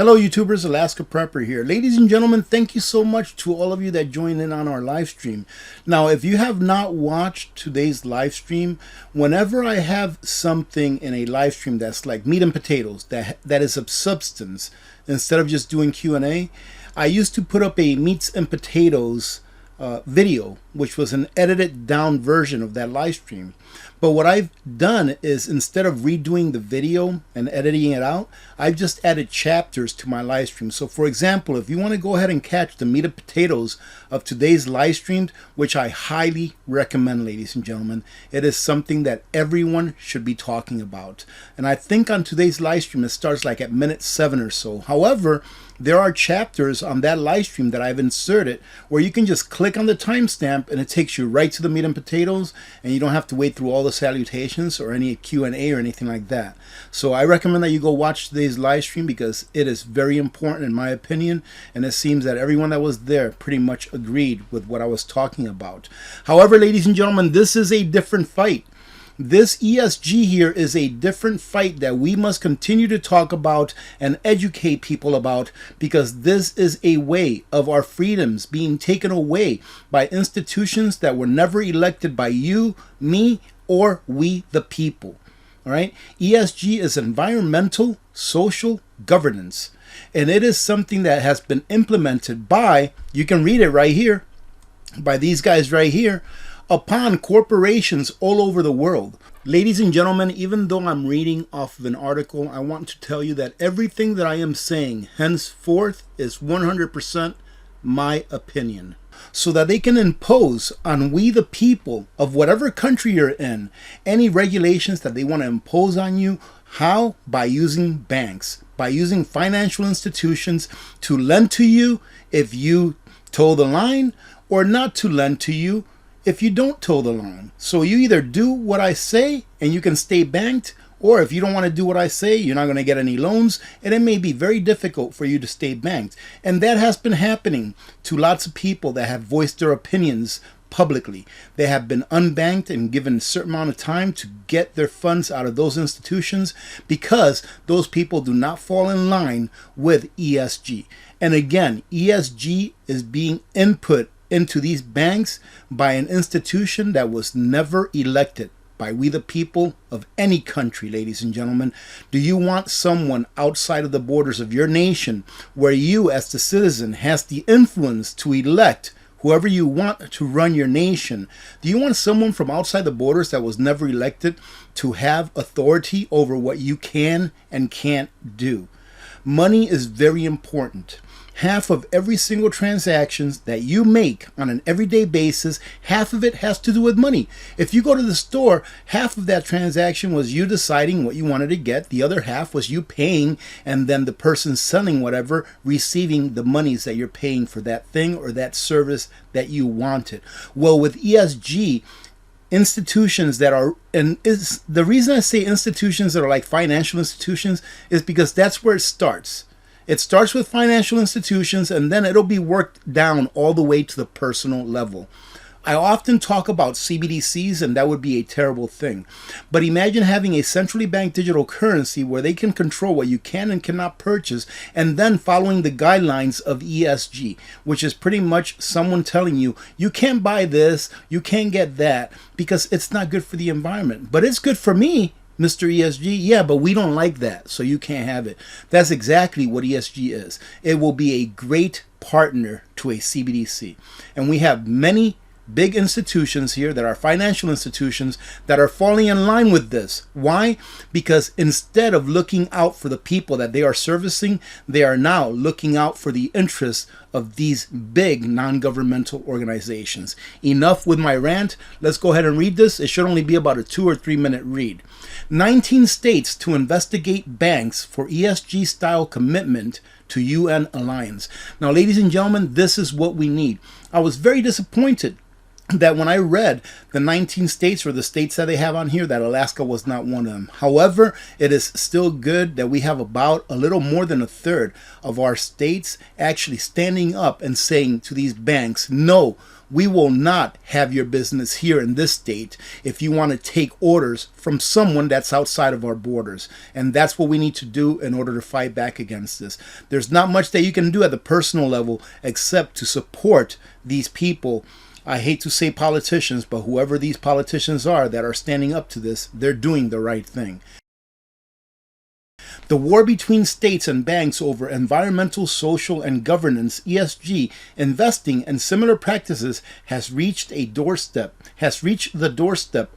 Hello YouTubers, Alaska Prepper here. Ladies and gentlemen, thank you so much to all of you that joined in on our live stream. Now, if you have not watched today's live stream, whenever I have something in a live stream that's like meat and potatoes, that is of substance, instead of just doing Q&A, I used to put up a meats and potatoes video, which was an edited down version of that live stream. But what I've done is, instead of redoing the video and editing it out, I've just added chapters to my live stream. So for example, if you want to go ahead and catch the meat and potatoes of today's live stream, which I highly recommend, ladies and gentlemen, it is something that everyone should be talking about. And I think on today's live stream, it starts like at minute 7 or so. However, there are chapters on that live stream that I've inserted where you can just click on the timestamp and it takes you right to the meat and potatoes, and you don't have to wait through all the salutations or any Q&A or anything like that. So I recommend that you go watch today's live stream because it is very important in my opinion, and it seems that everyone that was there pretty much agreed with what I was talking about. However, ladies and gentlemen, this is a different fight. This ESG here is a different fight that we must continue to talk about and educate people about, because this is a way of our freedoms being taken away by institutions that were never elected by you, me, or we the people. All right. ESG is environmental, social governance, and it is something that has been implemented by, you can read it right here, by these guys right here, upon corporations all over the world. Ladies and gentlemen, even though I'm reading off of an article, I want to tell you that everything that I am saying henceforth is 100% my opinion, so that they can impose on we the people of whatever country you're in any regulations that they want to impose on you. How? By using banks, by using financial institutions to lend to you if you toe the line, or not to lend to you if you don't toe the line. So you either do what I say and you can stay banked, or if you don't want to do what I say, you're not going to get any loans, and it may be very difficult for you to stay banked. And that has been happening to lots of people that have voiced their opinions publicly. They have been unbanked and given a certain amount of time to get their funds out of those institutions because those people do not fall in line with ESG. And again, ESG is being input into these banks by an institution that was never elected by we the people of any country. Ladies and gentlemen, do you want someone outside of the borders of your nation, where you as the citizen has the influence to elect whoever you want to run your nation? Do you want someone from outside the borders that was never elected to have authority over what you can and can't do? Money is very important. Half of every single transactions that you make on an everyday basis, half of it has to do with money. If you go to the store, half of that transaction was you deciding what you wanted to get. The other half was you paying, and then the person selling whatever receiving the monies that you're paying for that thing or that service that you wanted. Well, with ESG, institutions that are, and is the reason I say institutions that are like financial institutions is because that's where it starts. It starts with financial institutions, and then it'll be worked down all the way to the personal level. I often talk about CBDCs, and that would be a terrible thing. But imagine having a centrally banked digital currency where they can control what you can and cannot purchase, and then following the guidelines of ESG, which is pretty much someone telling you, you can't buy this, you can't get that, because it's not good for the environment. But it's good for me, Mr. ESG, yeah, but we don't like that, so you can't have it. That's exactly what ESG is. It will be a great partner to a CBDC. And we have many big institutions here that are financial institutions that are falling in line with this. Why? Because instead of looking out for the people that they are servicing, they are now looking out for the interests of these big non-governmental organizations. Enough with my rant. Let's go ahead and read this. It should only be about a 2 or 3 minute read. 19 states to investigate banks for ESG style commitment to UN alliance. Now, ladies and gentlemen, this is what we need. I was very disappointed that when I read the 19 states, or the states that they have on here, that Alaska was not one of them. However, it is still good that we have about a little more than a third of our states actually standing up and saying to these banks, no, We will not have your business here in this state if you want to take orders from someone that's outside of our borders. And that's what we need to do in order to fight back against this. There's not much that you can do at the personal level except to support these people. I hate to say politicians, but whoever these politicians are that are standing up to this, they're doing the right thing. The war between states and banks over environmental, social, and governance, ESG, investing, and similar practices has reached the doorstep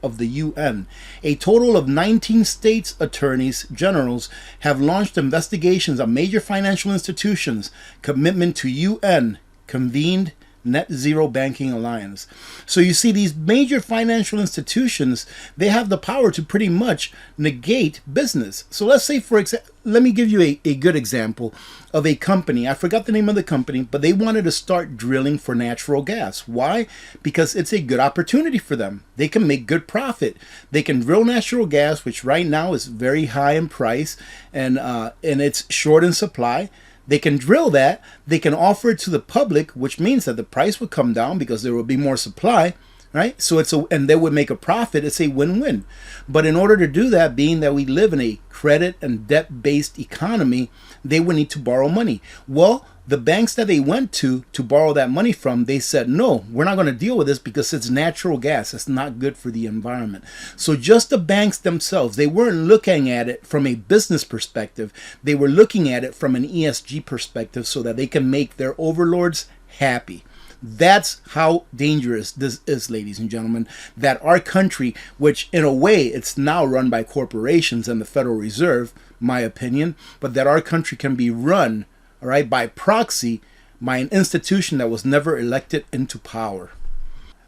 of the UN. A total of 19 states' attorneys generals have launched investigations on major financial institutions' commitment to UN convened Net Zero Banking Alliance. So you see, these major financial institutions, they have the power to pretty much negate business. So let's say, for example, let me give you a good example of a company. I forgot the name of the company, but they wanted to start drilling for natural gas. Why? Because it's a good opportunity for them. They can make good profit. They can drill natural gas, which right now is very high in price, and it's short in supply. They can drill that, they can offer it to the public, which means that the price would come down because there will be more supply, right? So and they would make a profit. It's a win-win. But in order to do that, being that we live in a credit and debt-based economy, they would need to borrow money. Well, the banks that they went to borrow that money from, they said, no, we're not going to deal with this because it's natural gas. It's not good for the environment. So just the banks themselves, they weren't looking at it from a business perspective. They were looking at it from an ESG perspective so that they can make their overlords happy. That's how dangerous this is, ladies and gentlemen, that our country, which in a way it's now run by corporations and the Federal Reserve, my opinion, but that our country can be run, all right, by proxy, by an institution that was never elected into power.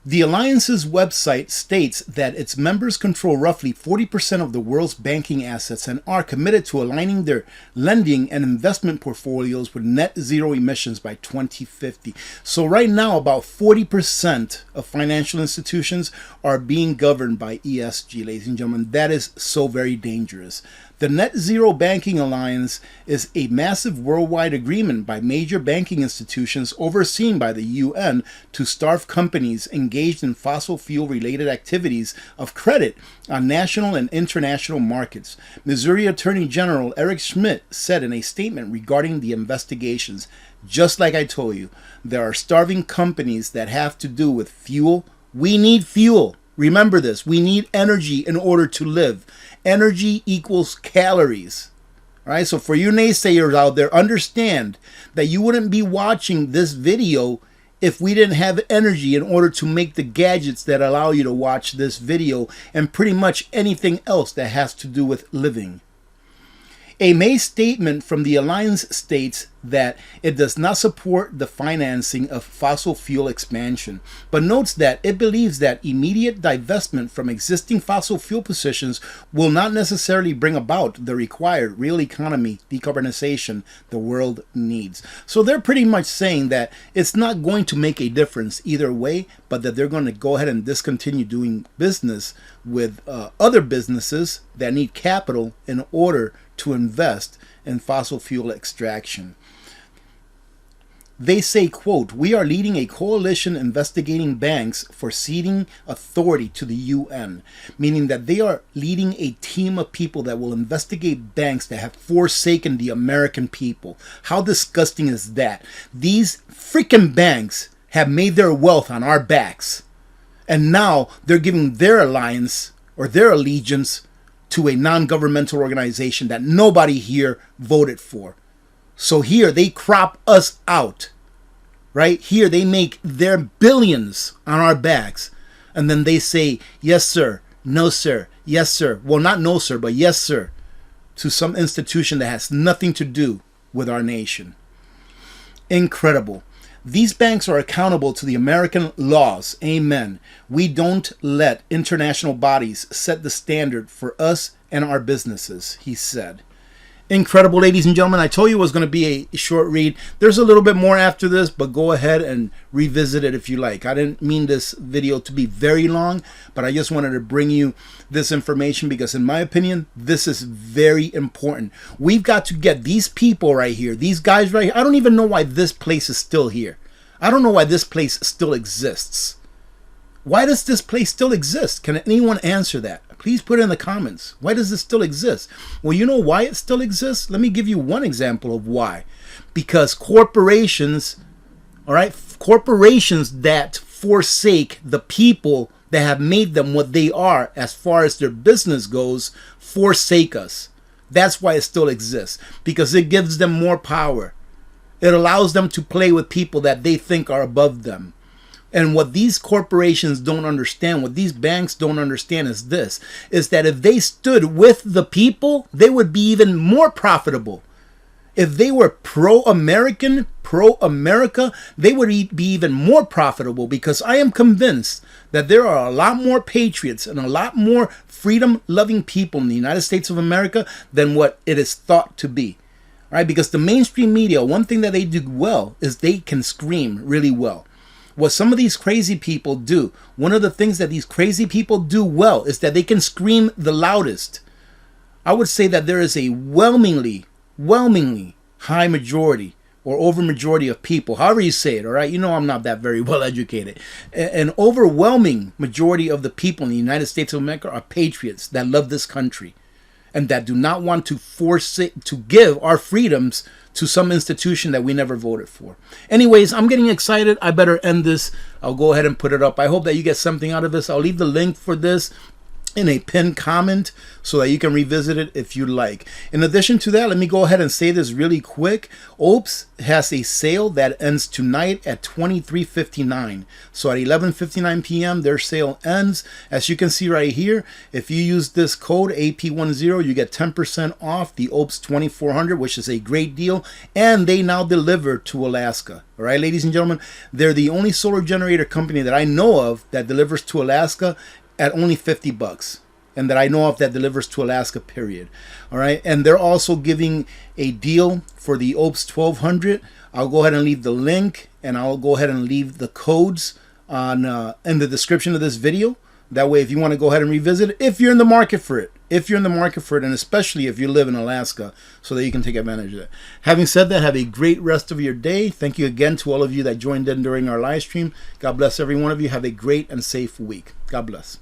The Alliance's website states that its members control roughly 40% of the world's banking assets and are committed to aligning their lending and investment portfolios with net zero emissions by 2050. So right now, about 40% of financial institutions are being governed by ESG, ladies and gentlemen. That is so very dangerous. The Net Zero Banking Alliance is a massive worldwide agreement by major banking institutions overseen by the UN to starve companies engaged in fossil fuel-related activities of credit on national and international markets. Missouri Attorney General Eric Schmidt said in a statement regarding the investigations, just like I told you, there are starving companies that have to do with fuel. We need fuel. Remember this. We need energy in order to live. Energy equals calories. All right. So for you naysayers out there, understand that you wouldn't be watching this video if we didn't have energy in order to make the gadgets that allow you to watch this video and pretty much anything else that has to do with living. A May statement from the Alliance states that it does not support the financing of fossil fuel expansion, but notes that it believes that immediate divestment from existing fossil fuel positions will not necessarily bring about the required real economy decarbonization the world needs. So they're pretty much saying that it's not going to make a difference either way, but that they're going to go ahead and discontinue doing business with other businesses that need capital in order to invest in fossil fuel extraction. They say, quote, "We are leading a coalition investigating banks for ceding authority to the UN," meaning that they are leading a team of people that will investigate banks that have forsaken the American people. How disgusting is that? These freaking banks have made their wealth on our backs. And now they're giving their alliance or their allegiance to a non-governmental organization that nobody here voted for. So here they crop us out, right? Here they make their billions on our backs. And then they say, yes, sir, no, sir, yes, sir. Well, not no, sir, but yes, sir, to some institution that has nothing to do with our nation. Incredible. These banks are accountable to the American laws. Amen. We don't let international bodies set the standard for us and our businesses, he said. Incredible, ladies and gentlemen. I told you it was going to be a short read. There's a little bit more after this, but go ahead and revisit it if you like. I didn't mean this video to be very long, but I just wanted to bring you this information because in my opinion, this is very important. We've got to get these people right here, these guys right here. I don't even know why this place is still here. I don't know why this place still exists. Why does this place still exist? Can anyone answer that? Please put it in the comments. Why does this still exist? Well, you know why it still exists? Let me give you one example of why. Because corporations, all right, corporations that forsake the people that have made them what they are as far as their business goes, forsake us. That's why it still exists. Because it gives them more power. It allows them to play with people that they think are above them. And what these corporations don't understand, what these banks don't understand is this, is that if they stood with the people, they would be even more profitable. If they were pro-American, pro-America, they would be even more profitable, because I am convinced that there are a lot more patriots and a lot more freedom-loving people in the United States of America than what it is thought to be. All right? Because the mainstream media, one thing that they do well is they can scream really well. What some of these crazy people do, one of the things that these crazy people do well is that they can scream the loudest. I would say that there is a whelmingly high majority or over majority of people, however you say it, all right? You know I'm not that very well educated. An overwhelming majority of the people in the United States of America are patriots that love this country and that do not want to force it, to give our freedoms to some institution that we never voted for. Anyways, I'm getting excited. I better end this. I'll go ahead and put it up. I hope that you get something out of this. I'll leave the link for this in a pinned comment so that you can revisit it if you like. In addition to that, let me go ahead and say this really quick. OPS has a sale that ends tonight at 23:59. So at 11:59 p.m. their sale ends. As you can see right here, if you use this code AP10, you get 10% off the OPS 2400, which is a great deal, and they now deliver to Alaska. All right, ladies and gentlemen, they're the only solar generator company that I know of that delivers to Alaska at only $50, and that I know of that delivers to Alaska, period. All right, and they're also giving a deal for the OPS 1200. I'll go ahead and leave the link, and I'll go ahead and leave the codes on in the description of this video. That way, if you want to go ahead and revisit it, if you're in the market for it, and especially if you live in Alaska, so that you can take advantage of it. Having said that, have a great rest of your day. Thank you again to all of you that joined in during our live stream. God bless every one of you. Have a great and safe week. God bless.